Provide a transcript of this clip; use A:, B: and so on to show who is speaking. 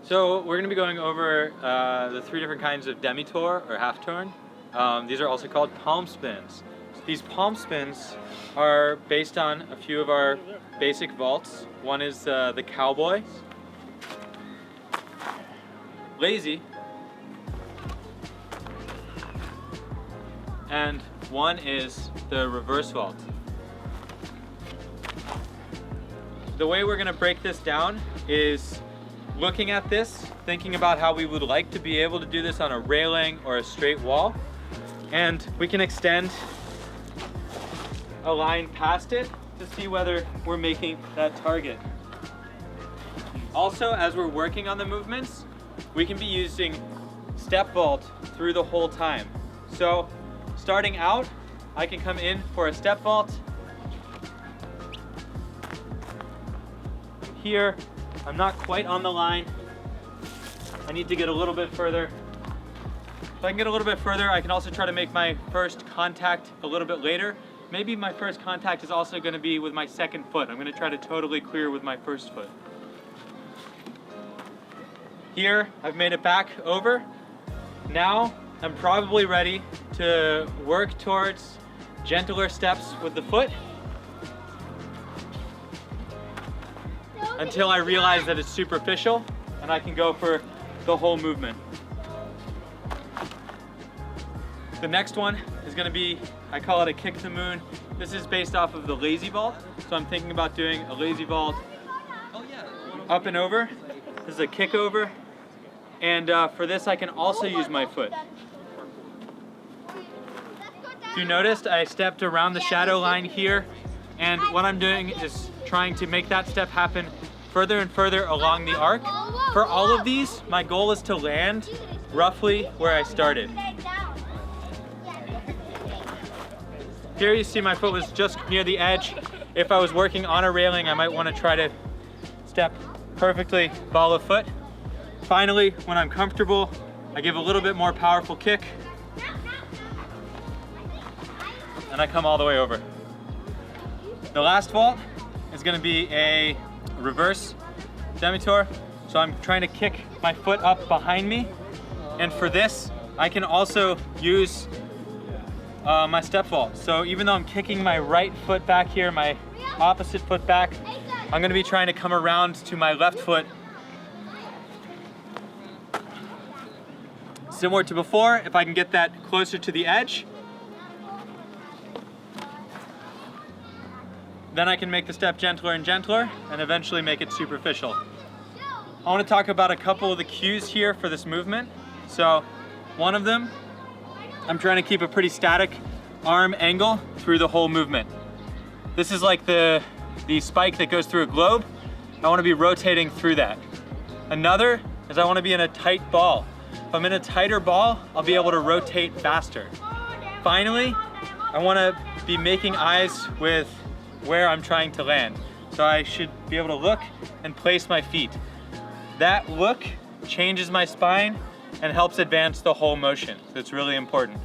A: So we're going to be going over the 3 different kinds of demi-tour or half turn. These are also called palm spins. These palm spins are based on a few of our basic vaults. One is the cowboy, lazy, and one is the reverse vault. The way we're going to break this down is looking at this, thinking about how we would like to be able to do this on a railing or a straight wall, and we can extend a line past it to see whether we're making that target. Also, as we're working on the movements, we can be using step vault through the whole time. So starting out, I can come in for a step vault. Here, I'm not quite on the line. I need to get a little bit further. If I can get a little bit further, I can also try to make my first contact a little bit later. Maybe my first contact is also going to be with my second foot. I'm going to try to totally clear with my first foot. Here, I've made it back over. Now, I'm probably ready to work towards gentler steps with the foot until I realize that it's superficial and I can go for the whole movement. The next one is going to be, I call it a kick to the moon. This is based off of the lazy vault. So I'm thinking about doing a lazy vault up and over. This is a kick over. And for this, I can also use my foot. If you noticed, I stepped around the shadow line here. And what I'm doing is trying to make that step happen further and further along the arc. For all of these, my goal is to land roughly where I started. Here you see my foot was just near the edge. If I was working on a railing, I might want to try to step perfectly ball of foot. Finally, when I'm comfortable, I give a little bit more powerful kick, and I come all the way over. The last vault is going to be a reverse demi-tour. So I'm trying to kick my foot up behind me. And for this, I can also use my step vault. So even though I'm kicking my right foot back here, my opposite foot back, I'm going to be trying to come around to my left foot. Similar to before, if I can get that closer to the edge, then I can make the step gentler and gentler and eventually make it superficial. I want to talk about a couple of the cues here for this movement. So one of them, I'm trying to keep a pretty static arm angle through the whole movement. This is like the spike that goes through a globe. I want to be rotating through that. Another is I want to be in a tight ball. If I'm in a tighter ball, I'll be able to rotate faster. Finally, I want to be making eyes with where I'm trying to land. So I should be able to look and place my feet. That look changes my spine and helps advance the whole motion. So it's really important.